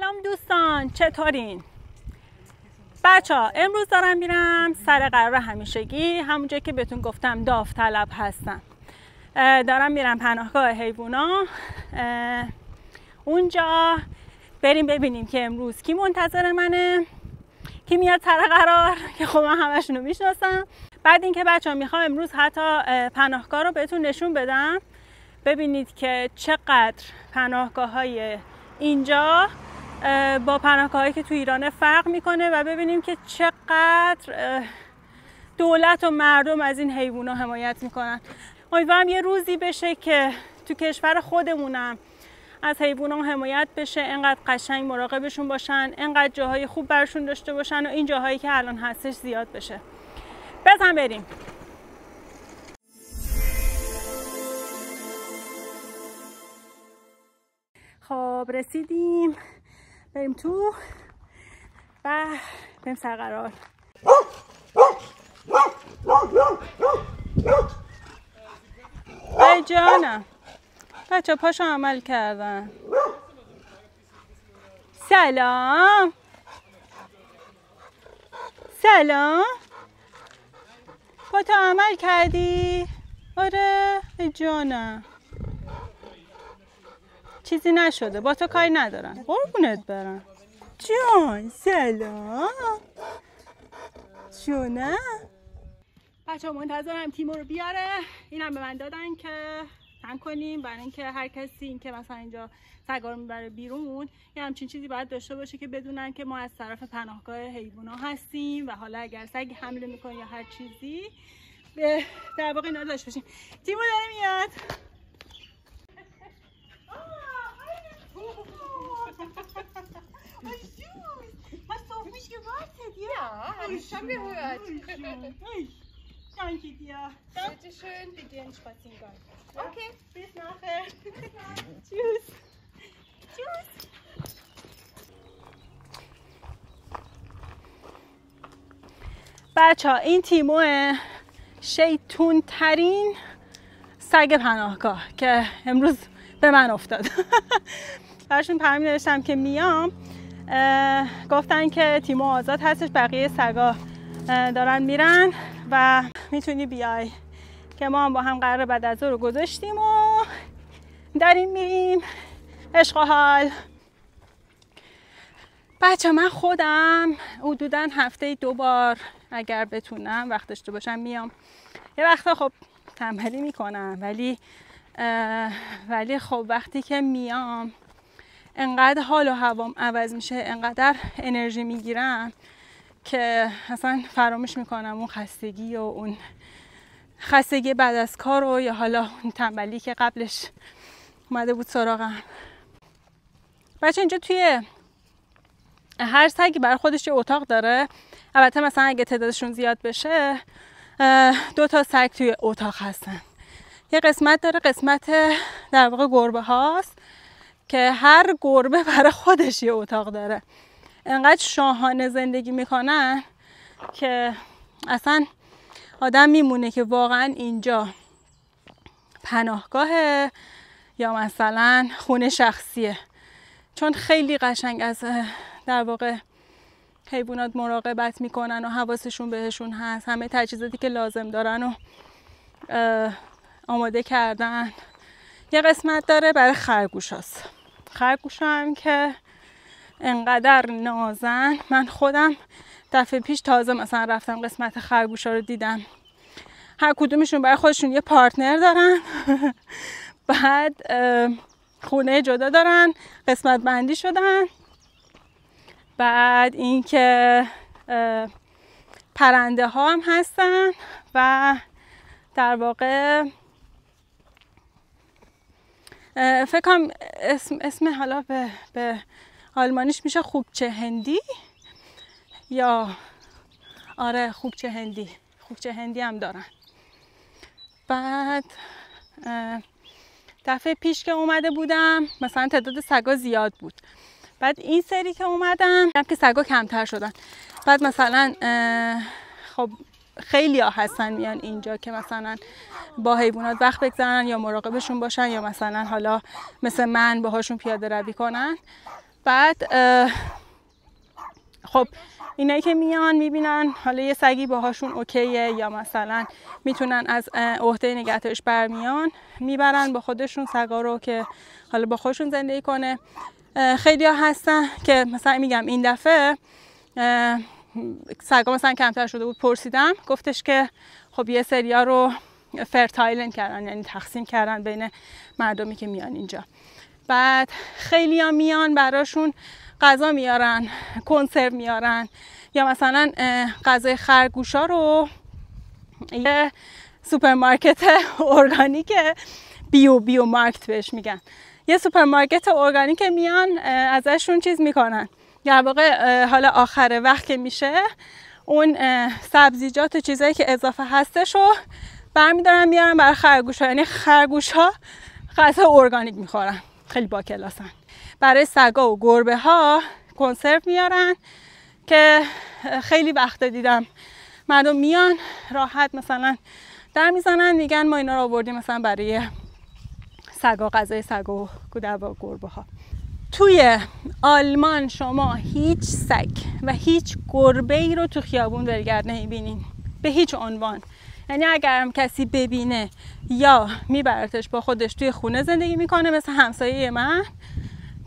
سلام دوستان، چطورین؟ بچه‌ها امروز دارم میرم سر قرار همیشگی، همونجایی که بهتون گفتم داوطلب هستم. دارم میرم پناهگاه حیوونا. اونجا بریم ببینیم که امروز کی منتظر منه، کی میاد سر قرار، که خب من همشون رو میشناسم. بعد اینکه بچه‌ها میخوام امروز حتی پناهگاه رو بهتون نشون بدم، ببینید که چقدر پناهگاه‌های اینجا با پناهگاهایی که تو ایران فرق میکنه و ببینیم که چقدر دولت و مردم از این حیوونا حمایت میکنن. امیدوارم یه روزی بشه که تو کشور خودمونم از حیوونا حمایت بشه، اینقدر قشنگ مراقبشون باشن، اینقدر جاهای خوب برشون داشته باشن و این جاهایی که الان هستش زیاد بشه. بزن بریم. خب رسیدیم، بریم تو و بریم سر قرار. ای جانم بچه پاشو عمل کردن. سلام سلام، پاتو عمل کردی؟ آره ای جانم، چیزی نشده، با تو کاری ندارن، قربونت برم جان. سلام جونم. بچه ها منتظرم تیمو رو بیاره. اینم به من دادن که تن کنیم، برای اینکه هر کسی این که مثلا اینجا سگا رو میبره بیرون یه همچین چیزی باید داشته باشه که بدونن که ما از طرف پناهگاه حیوونا هستیم و حالا اگر سگ حمله میکنه یا هر چیزی در واقع اینا رو داشته باشیم. تیمو داره میاد. Hast du auf mich gewartet? Ja, habe ich schon gehört. Danke dir. Bitte schön, wir gehen Spaziergang. Okay, bis nachher. Tschüss. Tschüss. بچه‌ها این تیمو شیطون ترین سگ پناهگاه که امروز به من افتاد. براشون پیام نوشتم که میام، گفتن که تیمو آزاد هستش، بقیه سگا دارن میرن و میتونی بیای، که ما هم با هم قرار بعد از رو گذاشتیم و داریم میریم. عشق و حال. بچه من خودم حدوداً هفته 2 بار اگر بتونم وقت داشته باشم میام. یه وقتا خب تنبلی میکنم ولی خب وقتی که میام انقدر حال و هوام عوض میشه، انقدر انرژی میگیرم که اصلا فراموش میکنم اون خستگی و اون خستگی بعد از کار و یا حالا اون تنبلی که قبلش اومده بود سراغم. بچه اینجا توی هر سگی برای خودش یه اتاق داره. البته مثلا اگه تعدادشون زیاد بشه 2 تا سگ توی اتاق هستن. یه قسمت داره، قسمت در واقع گربه هاست که هر گربه برای خودش یه اتاق داره. انقدر شاهانه زندگی میکنن که اصلا آدم میمونه که واقعا اینجا پناهگاهه یا مثلا خونه شخصیه، چون خیلی قشنگ از در واقع حیوانات مراقبت میکنن و حواسشون بهشون هست. همه تجهیزاتی که لازم دارن و آماده کردن. یه قسمت داره برای خرگوش هست. خرگوش هم که انقدر نازن. من خودم دفعه پیش تازه مثلا رفتم قسمت خرگوش ها رو دیدم. هر کدومشون برای خودشون یه پارتنر دارن. بعد خونه جدا دارن، قسمت بندی شدن. بعد اینکه پرنده ها هم هستن و در واقع فکر کنم اسم حالا به آلمانیش میشه خوبچه هندی یا آره خوبچه هندی هم دارن. بعد دفعه پیش که اومده بودم مثلا تعداد سگا زیاد بود. بعد این سری که اومدم دیدم که سگا کمتر شدن. بعد مثلا خب خیلی ها هستن میان اینجا که مثلا با حیوانات وقت بگذارن یا مراقبشون باشن یا مثلا حالا مثل من باهاشون پیاده روی کنن. بعد خب اینایی که میان میبینن حالا یه سگی باهاشون اوکیه یا مثلا میتونن از عهده نگهداریش برمیان، میبرن با خودشون سگا رو که حالا با خودشون زندگی کنه. خیلی ها هستن که مثلا میگم این دفعه سگا مثلا کمتر شده بود، پرسیدم گفتش که خب یه سریا رو فرتایلن کردن، یعنی تقسیم کردن بین مردمی که میان اینجا. بعد خیلی ها میان براشون غذا میارن، کنسرو میارن، یا مثلا غذای خرگوشا رو یه سوپرمارکت ارگانیک بیو مارکت بهش میگن، یه سوپرمارکت ارگانیک میان ازشون چیز میکنن، در واقع حالا آخر وقت که میشه اون سبزیجات و چیزایی که اضافه هستشو برمیدارن میارن برای خرگوشا، یعنی خرگوشا غذا ارگانیک میخورن، خیلی با کلاسن. برای سگا و گربه ها کنسرو میارن که خیلی وقت دیدم مردم میان راحت مثلا در میزنن میگن ما اینا رو آوردیم مثلا برای سگا، غذای سگا و گربه ها. توی آلمان شما هیچ سگ و هیچ گربه ای رو تو خیابون ولگرد نمیبینین به هیچ عنوان. یعنی اگر هم کسی ببینه یا میبرتش با خودش توی خونه زندگی میکنه، مثل همسایه من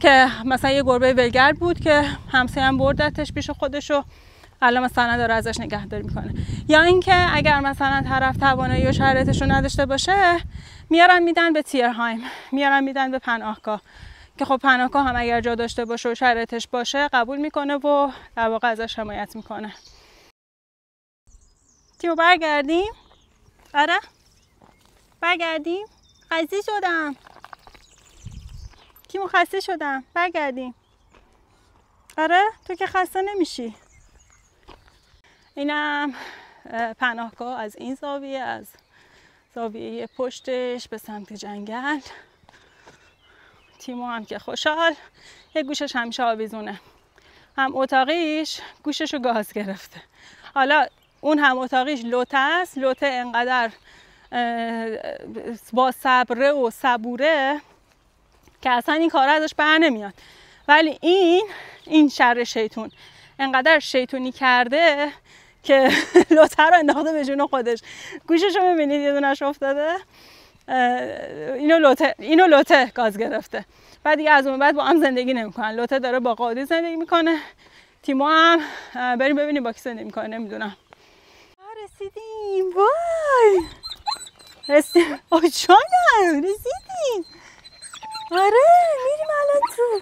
که مثلا یه گربه ولگرد بود که همسایه‌ام بردتش پیش خودشو، الان مثلا داره ازش نگهداری میکنه. یا اینکه اگر مثلا طرف توانایی و شرایطش رو نداشته باشه میارن میدن به تیرهایم، میارن میدن به پناهگاه که خب پناهگاه هم اگر جا داشته باشه و شرایطش باشه قبول میکنه و در واقع ازش حمایت میکنه. تیمو برگردیم؟ آره برگردیم؟ خسته شدم تیمو، خسته شدم، برگردیم. آره تو که خسته نمیشی. اینم پناهگاه از این زاویه، از زاویه پشتش به سمت جنگل. تیمو هم که خوشحال، یه گوشش همیشه آویزونه، هم اتاقیش گوششو گاز گرفته. حالا اون هم اتاقیش لوته است، لوته انقدر با صبره و صبوره که اصلا این کار ازش بر نمیاد. ولی این شر شیطون انقدر شیطونی کرده که لوته رو انداخته به جون خودش. گوششو میبینید یه دونش افتاده، اینو لوته گاز گرفته. بعد دیگه از اون بعد با هم زندگی نمیکنن. لوته داره با قادی زندگی میکنه، تیمو هم بریم ببینیم با کی زندگی میکنه، نمیدونم. رسیدیم، وای رسیدیم، جانم رسیدیم. آره میریم الان تو.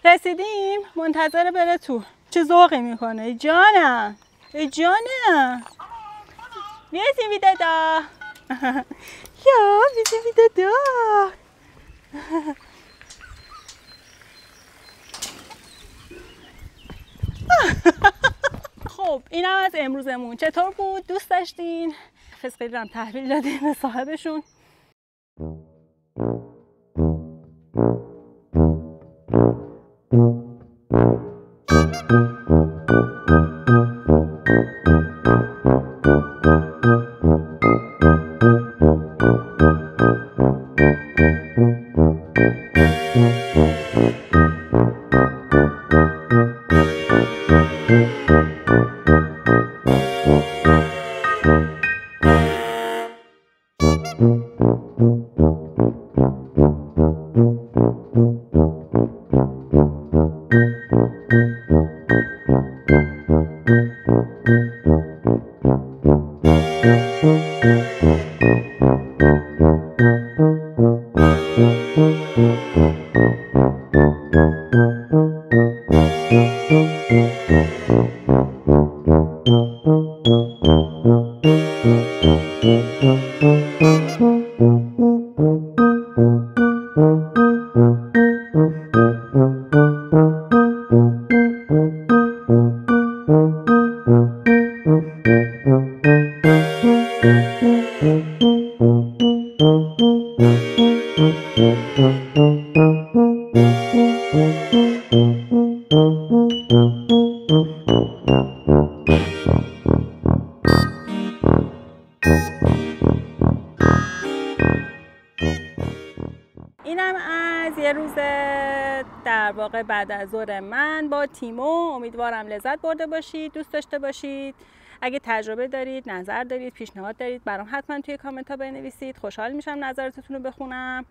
رسیدیم، منتظر بره تو. چه ذوقی میکنه ای جانم، ای جانم. بیایم ویدادا. یا بیایم ویدادا. خب اینم از امروزمون. چطور بود؟ دوست داشتین؟ خیلی هم تحویل دادیم به صاحبشون. واقع بعد از ظهر من با تیمو. امیدوارم لذت برده باشید، دوست داشته باشید. اگه تجربه دارید، نظر دارید، پیشنهاد دارید، برام حتما توی کامنت ها بنویسید. خوشحال میشم نظراتتون رو بخونم.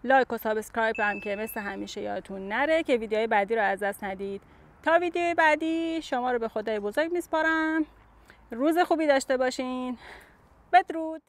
لایک و سابسکرایب هم که مثل همیشه یادتون نره که ویدیوهای بعدی رو از دست ندید. تا ویدیوی بعدی شما رو به خدای بزرگ میسپارم. روز خوبی داشته باشین. بدرود.